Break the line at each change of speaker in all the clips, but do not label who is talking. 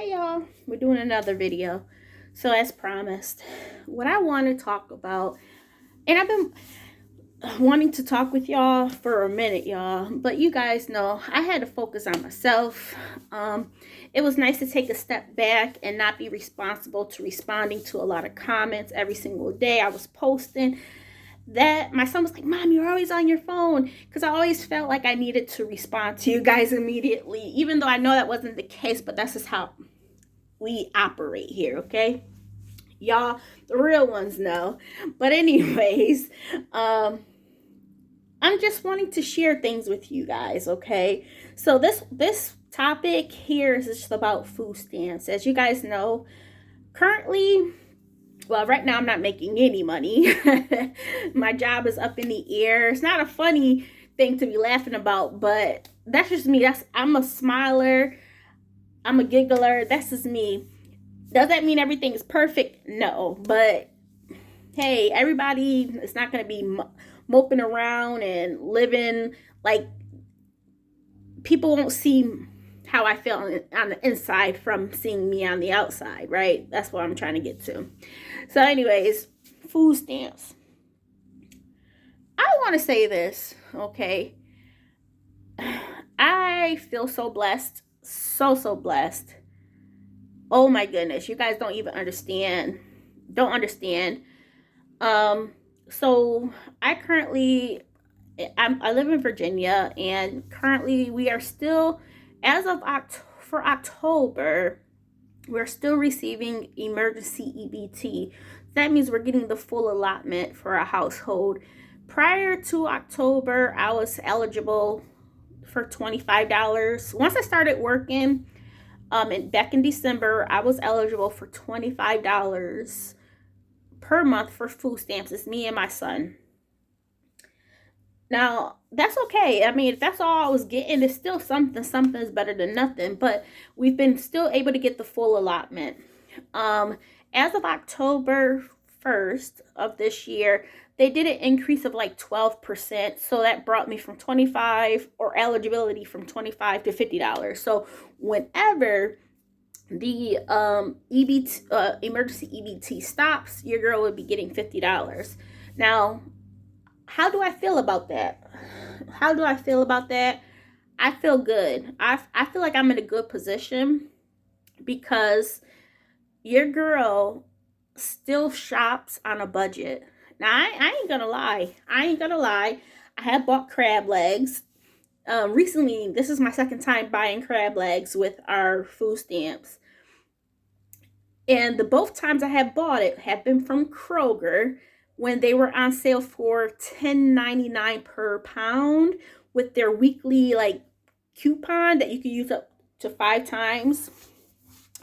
Hi y'all, we're doing another video. So as promised, what I want to talk about, and I've been wanting to talk with y'all for a minute, y'all, but you guys know I had to focus on myself. It was nice to take a step back and not be responsible to responding to a lot of comments every single day I was posting. That my son was like, "Mom, you're always on your phone," because I always felt like I needed to respond to you guys immediately, even though I know that wasn't the case, but that's just how we operate here, okay? Y'all, the real ones know. But anyways, I'm just wanting to share things with you guys, okay? So this topic here is just about food stamps. As you guys know, currently, well, right now I'm not making any money. My job is up in the air. It's not a funny thing to be laughing about, but that's just me. I'm a smiler. I'm a giggler. That's just me. Does that mean everything is perfect? No. But hey, everybody is not going to be moping around and living like people won't see how I feel on the inside from seeing me on the outside, right? That's what I'm trying to get to. So anyways, food stamps. I want to say this, okay? I feel so blessed. So blessed. Oh my goodness, you guys don't even understand. Don't understand. So I live in Virginia, and currently we are still, as of for October, we're still receiving emergency EBT. That means we're getting the full allotment for a household. Prior to October, I was eligible for $25. Once I started working, and back in December, I was eligible for $25 per month for food stamps. It's me and my son. Now, that's okay. I mean, if that's all I was getting, it's still something. Something is better than nothing. But we've been still able to get the full allotment. As of October 1st of this year, they did an increase of like 12%. So that brought me from 25 or eligibility from 25 to $50. So whenever the EBT emergency EBT stops, your girl would be getting $50. Now, how do I feel about that? How do I feel about that? I feel good. I feel like I'm in a good position because your girl still shops on a budget. Now, I ain't gonna lie. I have bought crab legs. Recently, this is my second time buying crab legs with our food stamps. And the both times I have bought it have been from Kroger when they were on sale for $10.99 per pound with their weekly like coupon that you can use up to 5 times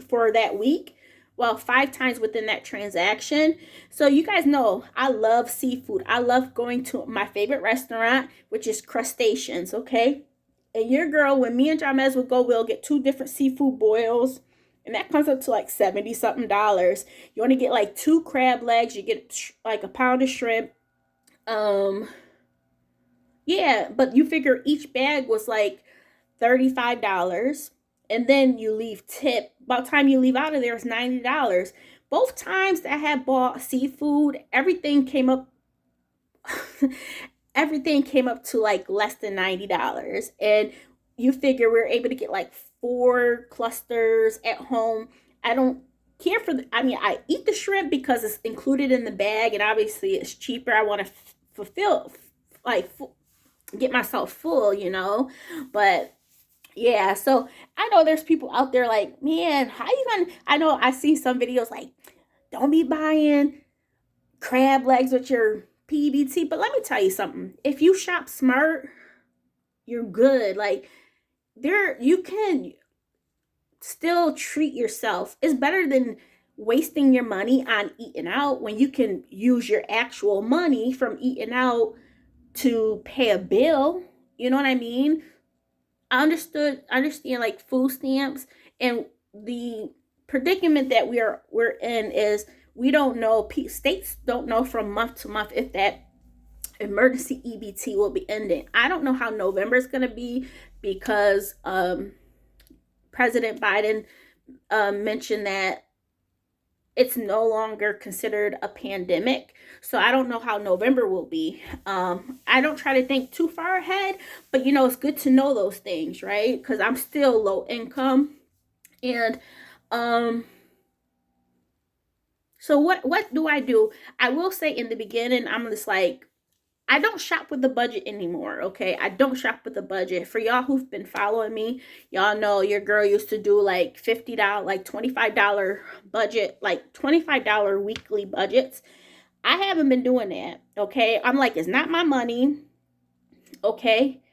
for that week. Well, 5 times within that transaction. So you guys know I love seafood. I love going to my favorite restaurant, which is Crustaceans, okay? And your girl, when me and Jamez would go, we'll get 2 different seafood boils, and that comes up to like 70 something dollars. You want to get like 2 crab legs, you get like a pound of shrimp. Yeah, but you figure each bag was like $35, and then you leave tip. By the time you leave out of there, it's $90. Both times that I had bought seafood, everything came up everything came up to like less than $90. And you figure we're able to get like 4 clusters at home. I don't care for I mean, I eat the shrimp because it's included in the bag, and obviously it's cheaper. I want to fulfill, like, get myself full, But yeah, so I know there's people out there like, man, how you gonna? I know I see some videos like, don't be buying crab legs with your PBT. But let me tell you something. If you shop smart, you're good. Like, you can still treat yourself. It's better than wasting your money on eating out when you can use your actual money from eating out to pay a bill. You know what I mean? Understand like food stamps, and the predicament that we're in is we don't know, states don't know from month to month if that emergency EBT will be ending. I don't know how November is going to be because President Biden mentioned that it's no longer considered a pandemic. So I don't know how November will be. I don't try to think too far ahead, but it's good to know those things, right? Because I'm still low income. And um, so what do I do? I will say in the beginning, I'm just like, I don't shop with the budget anymore, okay? I don't shop with the budget. For y'all who've been following me, y'all know your girl used to do like $50, like $25 budget, like $25 weekly budgets. I haven't been doing that, okay? I'm like, it's not my money, okay?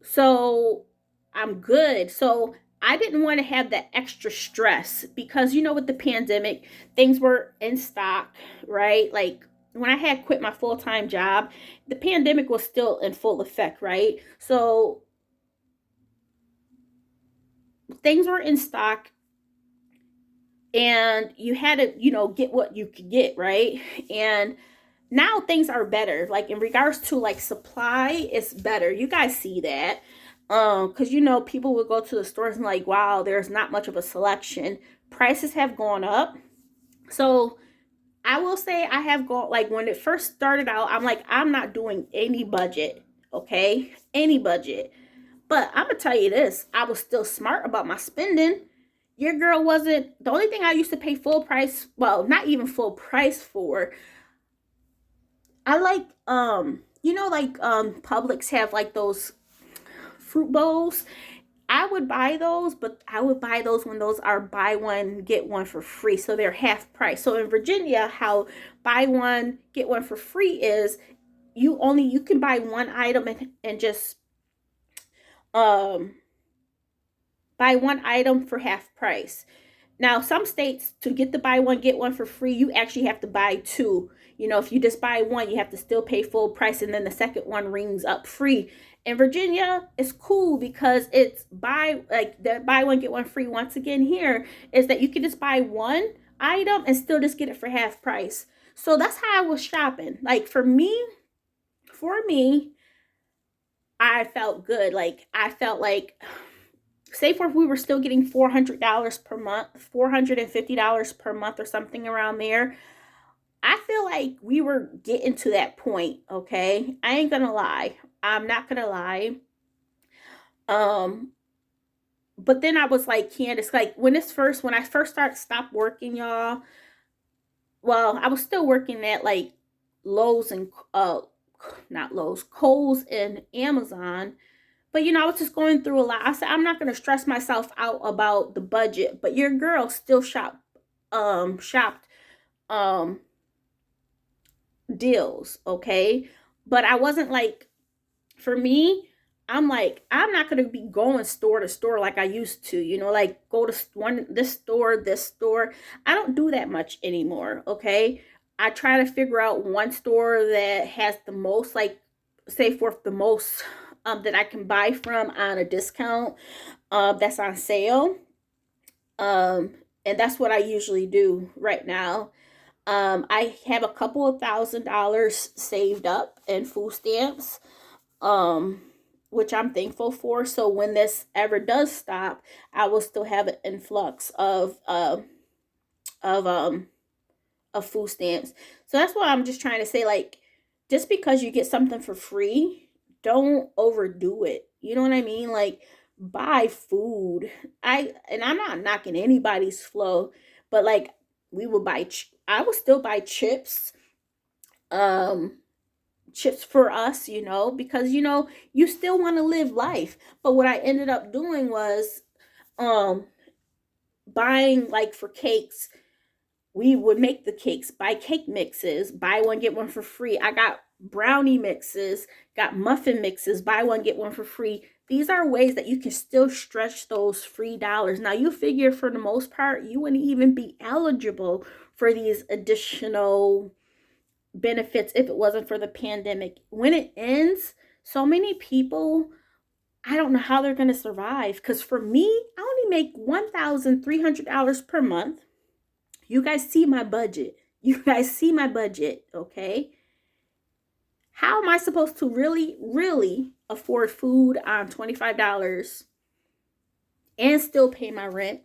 So I'm good. So I didn't want to have that extra stress because, with the pandemic, things were in stock, right? Like when I had quit my full time job, the pandemic was still in full effect, right? So things were in stock and you had to, get what you could get, right? And now things are better. Like in regards to like supply, it's better. You guys see that. Because people would go to the stores and like, wow, there's not much of a selection. Prices have gone up. So I will say I have gone, like when it first started out, I'm like, I'm not doing any budget. Okay. Any budget. But I'm gonna tell you this, I was still smart about my spending. Your girl wasn't. The only thing I used to pay full price, well, not even full price for, I like Publix have like those fruit bowls. I would buy those, but I would buy those when those are buy one get one for free, so they're half price. So in Virginia, how buy one get one for free is, you can buy one item and just um buy one item for half price. Now, some states, to get the buy one, get one for free, you actually have to buy two. If you just buy one, you have to still pay full price, and then the second one rings up free. In Virginia, it's cool because it's buy one, get one free. Once again, here is that you can just buy one item and still just get it for half price. So that's how I was shopping. Like for me, I felt good. Like I felt like, say for if we were still getting $400 per month, $450 per month or something around there, I feel like we were getting to that point, okay? I ain't gonna lie. I'm not gonna lie. Um, but then I was like, Candace, like when I first stopped working, y'all, well, I was still working at like Lowe's and not Lowe's, Kohl's and Amazon. But I was just going through a lot. I said I'm not gonna stress myself out about the budget, but your girl still shopped um deals, okay? But I wasn't like, for me, I'm like, I'm not gonna be going store to store like I used to, like go to this store. I don't do that much anymore, okay? I try to figure out one store that has the most, like, say forth the most that I can buy from on a discount, that's on sale. Um, and that's what I usually do right now. I have a couple of $1,000 saved up in food stamps, um, which I'm thankful for. So when this ever does stop, I will still have an influx of um of food stamps. So that's what I'm just trying to say. Like, just because you get something for free, don't overdo it. You know what I mean? Like, buy food. I'm not knocking anybody's flow, but like we would buy. I would still buy chips. Um, chips for us, because you still want to live life. But what I ended up doing was um buying, like, for cakes. We would make the cakes, buy cake mixes, buy one get one for free. I got brownie mixes, got muffin mixes, buy one get one for free. These are ways that you can still stretch those free dollars. Now, you figure for the most part you wouldn't even be eligible for these additional benefits if it wasn't for the pandemic. When it ends, so many people, I don't know how they're going to survive. Because for me, I only make $1,300 per month. You guys see my budget. You guys see my budget, okay? How am I supposed to really, really afford food on $25 and still pay my rent.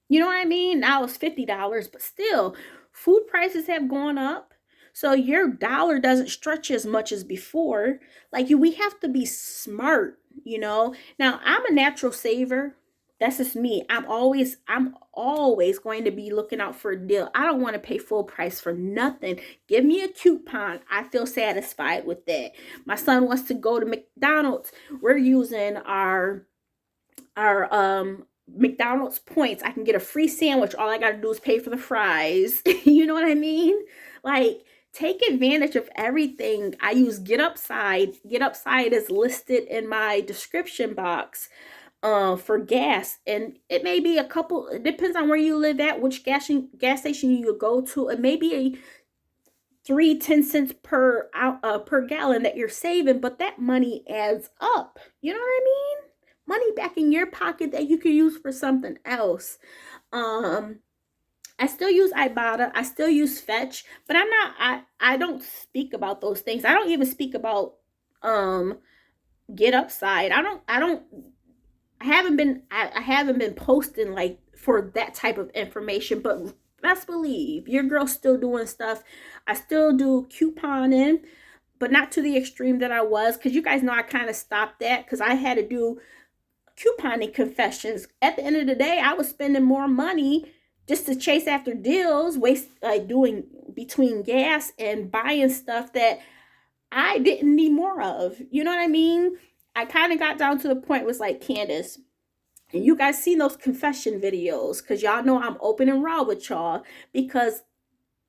You know what I mean? Now it's $50, but still, food prices have gone up. So your dollar doesn't stretch as much as before. Like we have to be smart, you know. Now I'm a natural saver. That's just me. I'm always going to be looking out for a deal. I don't want to pay full price for nothing. Give me a coupon. I feel satisfied with that. My son wants to go to McDonald's. We're using our McDonald's points. I can get a free sandwich. All I got to do is pay for the fries. You know what I mean? Like, take advantage of everything. I use Get Upside. Get Upside is listed in my description box for gas, and it may be a couple. It depends on where you live at, which gas station you go to. It may be a 3 10 cents per gallon that you're saving, but that money adds up. You know what I mean? Money back in your pocket that you could use for something else. Um, I still use Ibotta. I still use Fetch, but I don't speak about those things. I don't even speak about um Get Upside. I haven't been posting like for that type of information, but best believe your girl's still doing stuff. I still do couponing, but not to the extreme that I was, because you guys know I kind of stopped that because I had to do couponing confessions. At the end of the day, I was spending more money just to chase after deals, waste like doing between gas and buying stuff that I didn't need more of. You know what I mean? I kind of got down to the point was like, Candace, and you guys seen those confession videos, because y'all know I'm open and raw with y'all, because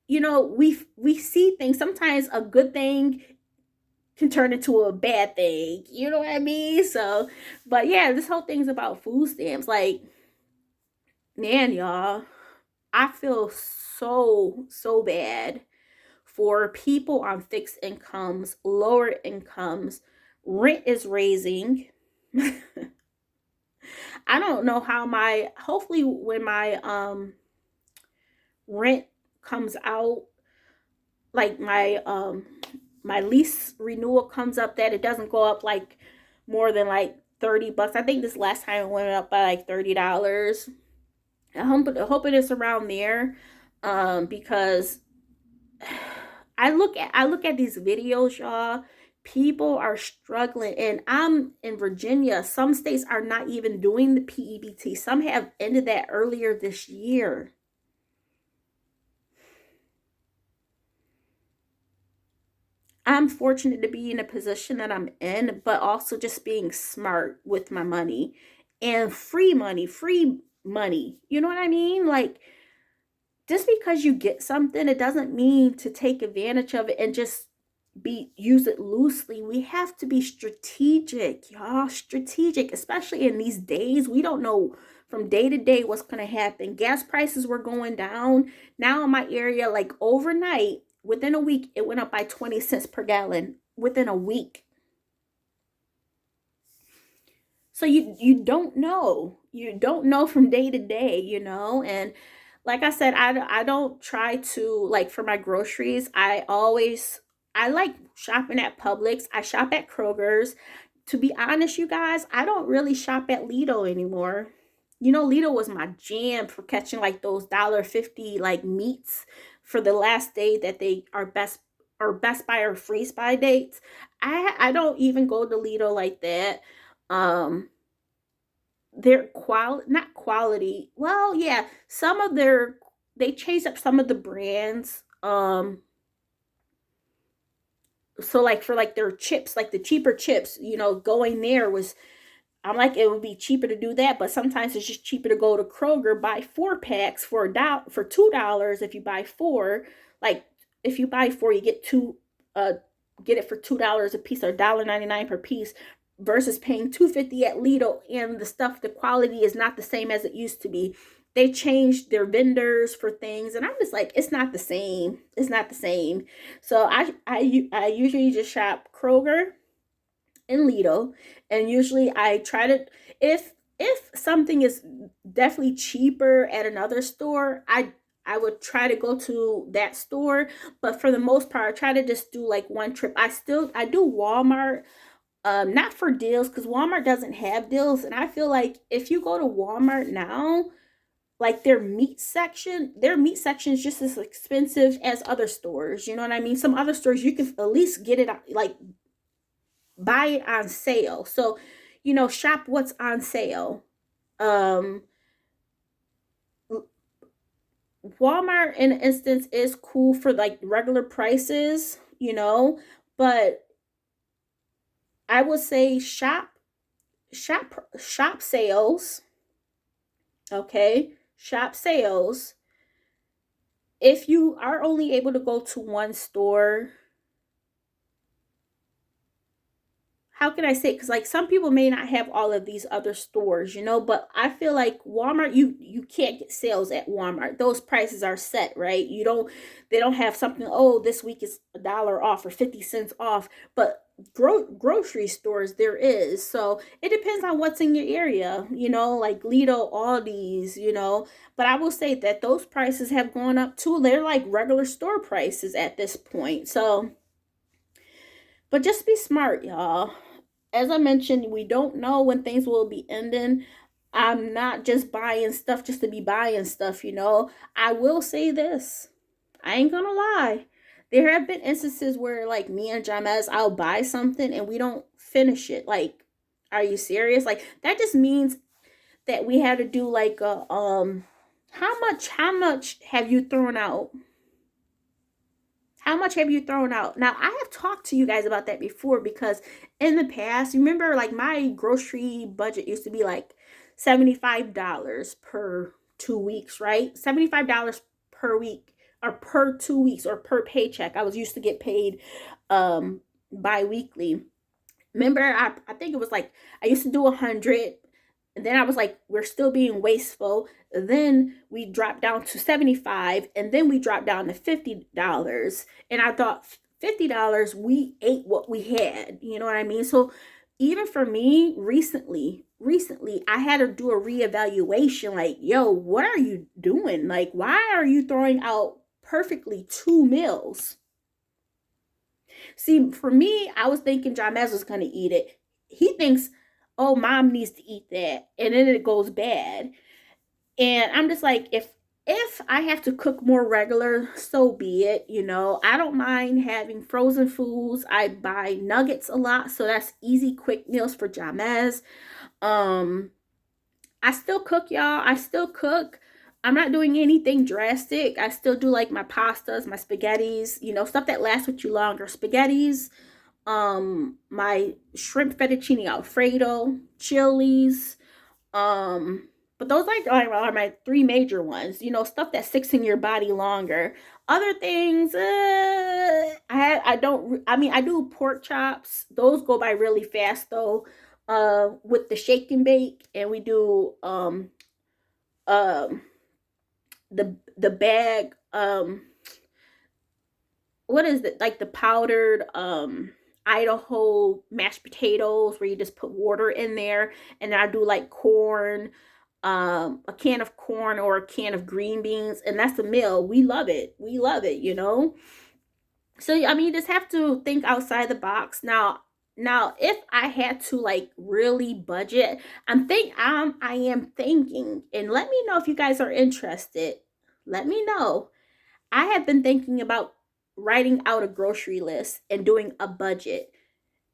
you know we see things. Sometimes a good thing can turn into a bad thing. You know what I mean? So, but yeah, this whole thing's about food stamps. Like, man, y'all, I feel so bad for people on fixed incomes, lower incomes. Rent is raising. I don't know how hopefully when my rent comes out, like my lease renewal comes up, that it doesn't go up like more than like $30. I think this last time it went up by like $30. I'm hoping it's around there, because I look at these videos, y'all. People are struggling, and I'm in Virginia. Some states are not even doing the PEBT. Some have ended that earlier this year. I'm fortunate to be in a position that I'm in, but also just being smart with my money and free money. You know what I mean? Like, just because you get something, it doesn't mean to take advantage of it and just use it loosely. We have to be strategic, y'all. Strategic, especially in these days. We don't know from day to day what's going to happen. Gas prices were going down. Now in my area, like overnight, within a week, it went up by 20 cents per gallon within a week. So you don't know. You don't know from day to day, you know? And like I said, I don't try to, like, for my groceries, I like shopping at Publix. I shop at Kroger's. To be honest, you guys, I don't really shop at Lidl anymore. You know, Lidl was my jam for catching like those $1.50 like meats for the last day that they are Best Buy or freeze buy dates. I don't even go to Lidl like that. Um their not quality. Well, yeah, some of they changed up some of the brands. So like for like their chips, like the cheaper chips, going there was, I'm like, it would be cheaper to do that, but sometimes it's just cheaper to go to Kroger, buy 4 packs for $2 if you buy four. Like, if you buy four, you get two, get it for $2 a piece, or $1.99 per piece, versus paying $2.50 at Lidl, and the quality is not the same as it used to be. They changed their vendors for things, and I'm just like, it's not the same. It's not the same. So I usually just shop Kroger and Lidl, and usually I try to, if something is definitely cheaper at another store, I would try to go to that store. But for the most part, I try to just do like one trip. I do Walmart Not for deals, because Walmart doesn't have deals. And I feel like if you go to Walmart now, like their meat section is just as expensive as other stores. You know what I mean? Some other stores you can at least get it, like buy it on sale. So, shop what's on sale. Um, Walmart, in an instance, is cool for like regular prices, but I would say shop sales. Okay, shop sales. If you are only able to go to one store, how can I say? Because like some people may not have all of these other stores, but I feel like Walmart, you can't get sales at Walmart. Those prices are set, right? They don't have something. Oh, this week is $1 off or 50 cents off. But grocery stores there is. So it depends on what's in your area, like Lido, Aldi's, But I will say that those prices have gone up too. They're like regular store prices at this point. So, but just be smart, y'all. As I mentioned, we don't know when things will be ending. I'm not just buying stuff just to be buying stuff. I will say this. I ain't gonna lie. There have been instances where like me and Jamez, I'll buy something and we don't finish it. Like, are you serious? Like that just means that we had to do like a how much have you thrown out? How much have you thrown out? Now, I have talked to you guys about that before because in the past, remember, like my grocery budget used to be like $75 per 2 weeks, right? $75 per week or per 2 weeks or per paycheck. I was used to get paid bi-weekly. Remember, I think it was like I used to do 100. And then I was like, we're still being wasteful. Then we dropped down to 75, and then we dropped down to $50. And I thought $50, we ate what we had. You know what I mean? So even for me, recently, I had to do a reevaluation. Like, yo, what are you doing? Like, why are you throwing out perfectly 2 meals? See, for me, I was thinking Jamez was going to eat it. He thinks, oh, mom needs to eat that. And then it goes bad. And I'm just like, if I have to cook more regular, so be it. I don't mind having frozen foods. I buy nuggets a lot. So that's easy, quick meals for Jamez. I still cook, y'all. I still cook. I'm not doing anything drastic. I still do like my pastas, my spaghettis, stuff that lasts with you longer. Spaghettis, my shrimp fettuccine alfredo, chilies, but those are my three major ones. Stuff that sticks in your body longer. Other things, I don't. I mean, I do pork chops. Those go by really fast though. With the shake and bake, and we do um the bag what is it, like the powdered Idaho mashed potatoes where you just put water in there, and then I do like corn, a can of corn or a can of green beans, and that's a meal. We love it. So I mean, you just have to think outside the box. Now if I had to like really budget, I am thinking, and let me know if you guys are interested. Let me know. I have been thinking about writing out a grocery list and doing a budget.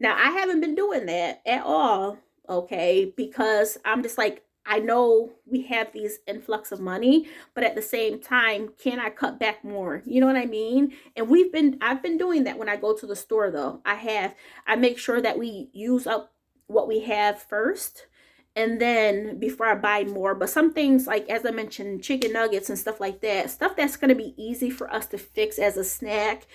Now, I haven't been doing that at all, okay? Because I'm just like, I know we have these influx of money, but at the same time, can I cut back more? You know what I mean? And I've been doing that when I go to the store though. I make sure that we use up what we have first and then before I buy more. But some things, like as I mentioned, chicken nuggets and stuff like that, stuff that's going to be easy for us to fix as a snack,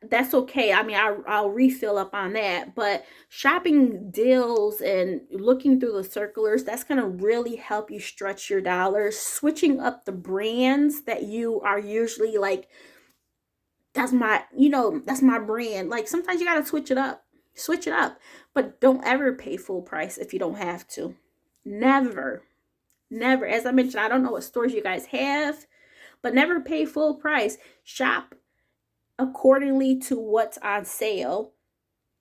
that's okay. I mean, I'll refill up on that. But shopping deals and looking through the circulars, that's going to really help you stretch your dollars. Switching up the brands that you are usually like, that's my brand. Like sometimes you got to switch it up, but don't ever pay full price if you don't have to. Never. As I mentioned, I don't know what stores you guys have, but never pay full price. Shop accordingly to what's on sale.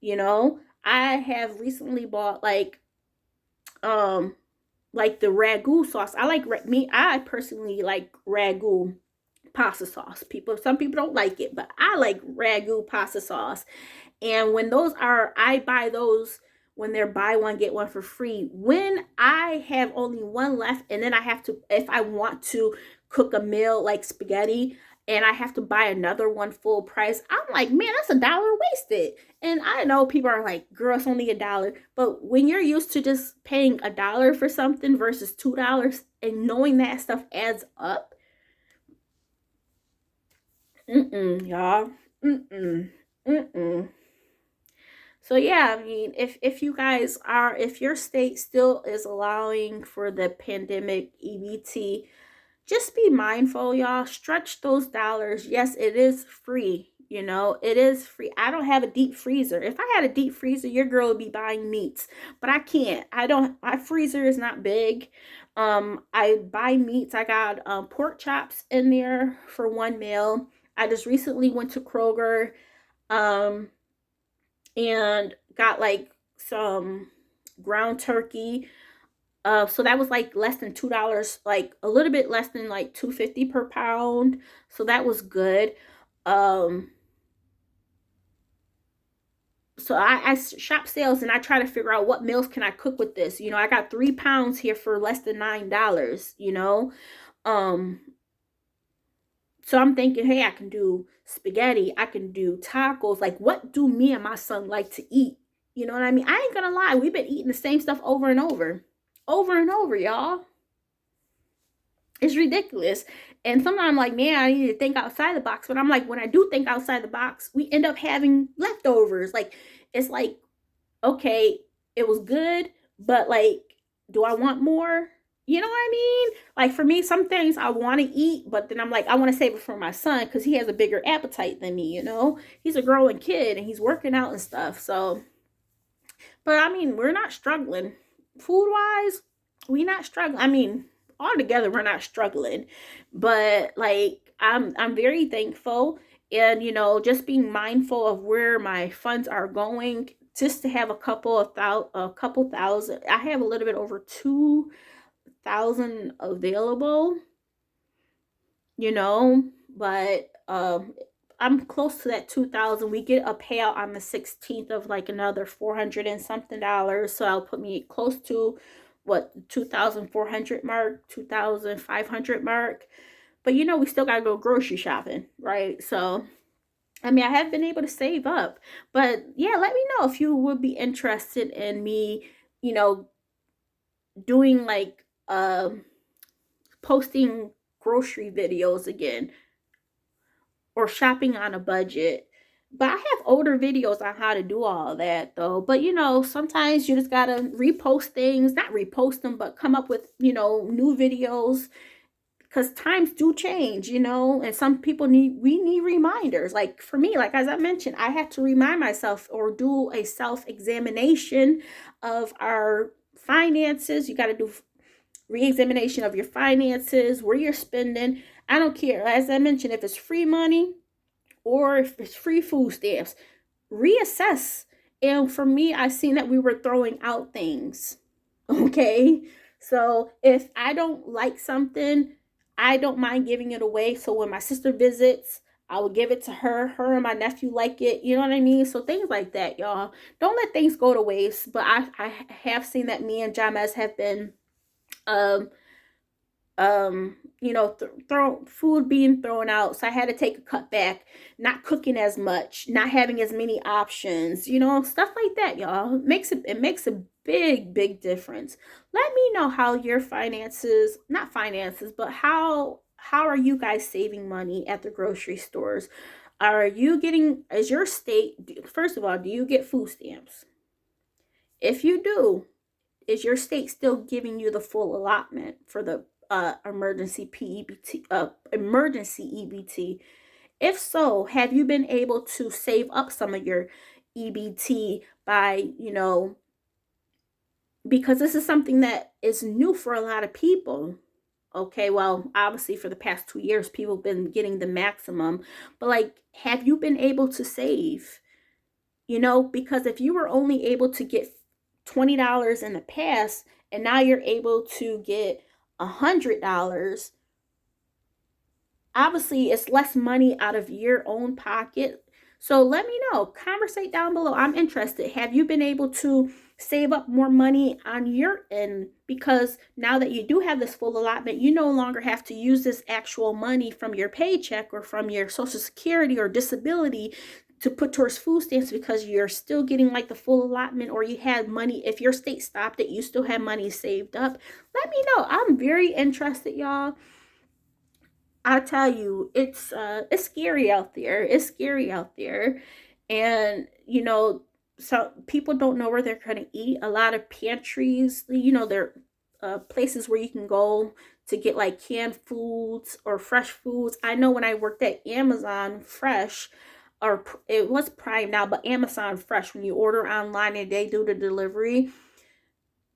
You know, I have recently bought um like the ragu sauce. I like me. I personally like ragu pasta sauce. Some people don't like it, but I like ragu pasta sauce. And when those are, I buy those when they're buy one get one for free. When I have only one left, and then I have to, if I want to cook a meal like spaghetti, and I have to buy another one full price, I'm like, man, that's $1 wasted. And I know people are like, girl, it's only $1. But when you're used to just paying $1 for something versus $2, and knowing that stuff adds up, y'all, mm. So yeah, I mean, if you guys are, if your state still is allowing for the pandemic EBT, just be mindful, y'all. Stretch those dollars. Yes, it is free. You know, it is free. I don't have a deep freezer. If I had a deep freezer, your girl would be buying meats, but I can't. I don't. My freezer is not big. I buy meats. I got pork chops in there for one meal. I just recently went to Kroger. Um, and got like some ground turkey. So that was like less than $2, like a little bit less than like $2.50 per pound. So that was good. Um, so I shop sales and I try to figure out what meals can I cook with this. You know, I got 3 pounds here for less than $9. You know, um, so I'm thinking, hey, I can do spaghetti, I can do tacos. Like, what do me and my son like to eat? You know what I mean? I ain't gonna lie, we've been eating the same stuff over and over, y'all. It's ridiculous. And sometimes I'm like, man, I need to think outside the box. But I'm like, when I do think outside the box, we end up having leftovers. Like, it's like, okay, it was good, but like, do I want more? You know what I mean? Like for me, some things I want to eat, but then I'm like, I want to save it for my son because he has a bigger appetite than me, you know? He's a growing kid and he's working out and stuff. So, but I mean, we're not struggling. Food wise, we not struggling. I mean, altogether we're not struggling. But like I'm very thankful, and you know, just being mindful of where my funds are going, just to have a couple thousand. I have a little bit over 2,000 available, you know, but I'm close to that 2,000. We get a payout on the 16th of like another 400 and something dollars, so I'll put me close to what 2,400 mark, 2,500 mark. But you know, we still gotta go grocery shopping, right? So I mean, I have been able to save up. But yeah, let me know if you would be interested in me, you know, doing like posting grocery videos again, or shopping on a budget. But I have older videos on how to do all that though. But you know, sometimes you just gotta repost things, not repost them, but come up with, you know, new videos, because times do change, you know, and some people we need reminders. Like for me, like as I mentioned, I had to remind myself or do a self-examination of our finances. You got to do re-examination of your finances, where you're spending. I don't care, as I mentioned, if it's free money or if it's free food stamps, reassess. And for me, I seen that we were throwing out things. Okay, so if I don't like something, I don't mind giving it away. So when my sister visits, I will give it to her. Her and my nephew like it. You know what I mean? So things like that, y'all. Don't let things go to waste. But I have seen that me and James have been um you know, throw food being thrown out. So I had to take a cut back, not cooking as much, not having as many options, you know, stuff like that, y'all. It makes a big difference. Let me know how your finances, not finances, but how are you guys saving money at the grocery stores? Are you getting, is your state, first of all, do you get food stamps? If you do, is your state still giving you the full allotment for the emergency EBT? If so, have you been able to save up some of your EBT by, you know, because this is something that is new for a lot of people. Okay, well, obviously for the past 2 years, people have been getting the maximum. But like, have you been able to save? You know, because if you were only able to get $20 in the past and now you're able to get $100, obviously it's less money out of your own pocket. So let me know, conversate down below. I'm interested. Have you been able to save up more money on your end? Because now that you do have this full allotment, you no longer have to use this actual money from your paycheck or from your social security or disability to put towards food stamps, because you're still getting like the full allotment, or you had money. If your state stopped it, you still have money saved up. Let me know. I'm very interested, y'all. I tell you, it's scary out there. It's scary out there. And so people don't know where they're gonna eat. A lot of pantries, they're places where you can go to get like canned foods or fresh foods. I know when I worked at Amazon Fresh, or it was Prime now, but Amazon Fresh, when you order online and they do the delivery,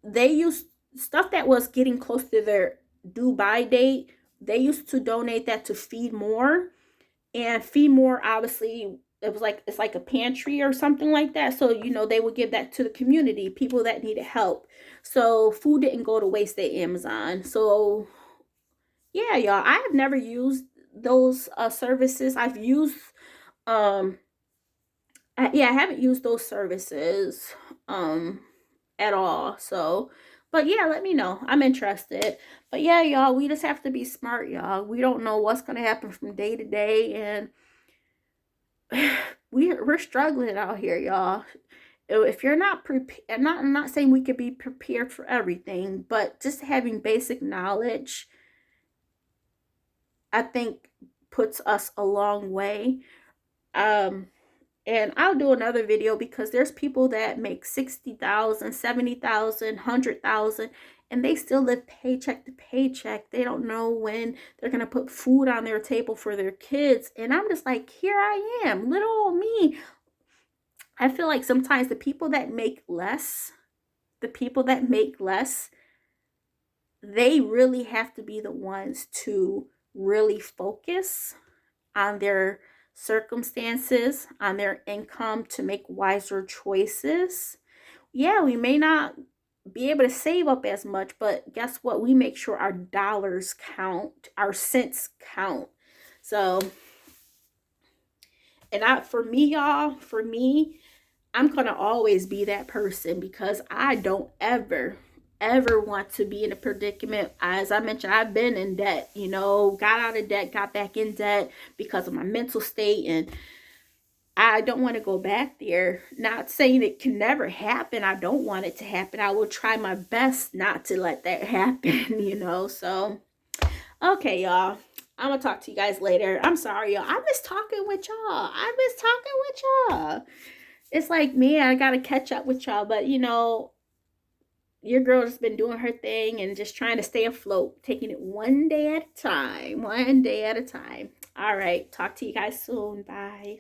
they use stuff that was getting close to their due by date. They used to donate that to Feed More, and Feed More, obviously, it's like a pantry or something like that. So they would give that to the community, people that needed help. So food didn't go to waste at Amazon. So yeah, y'all, I have never used those services. I've used um yeah, I haven't used those services at all. So, but yeah, let me know. I'm interested. But yeah, y'all, we just have to be smart, y'all. We don't know what's going to happen from day to day, and we're struggling out here, y'all. If you're not prepared, I'm not saying we could be prepared for everything, but just having basic knowledge, I think, puts us a long way. Um, And I'll do another video, because there's people that make 60,000, 70,000, 100,000, and they still live paycheck to paycheck. They don't know when they're going to put food on their table for their kids. And I'm just like, here I am, little old me. I feel like sometimes the people that make less, they really have to be the ones to really focus on their circumstances, on their income, to make wiser choices. Yeah, we may not be able to save up as much, but guess what? We make sure our dollars count, our cents count. So, and for me, y'all, I'm going to always be that person, because I don't ever want to be in a predicament. As I mentioned, I've been in debt, got out of debt, got back in debt because of my mental state, and I don't want to go back there. Not saying it can never happen. I don't want it to happen. I will try my best not to let that happen, So, okay, y'all. I'm going to talk to you guys later. I'm sorry, y'all. I miss talking with y'all. It's like, man, I got to catch up with y'all. But, your girl has been doing her thing and just trying to stay afloat, taking it one day at a time. All right. Talk to you guys soon. Bye.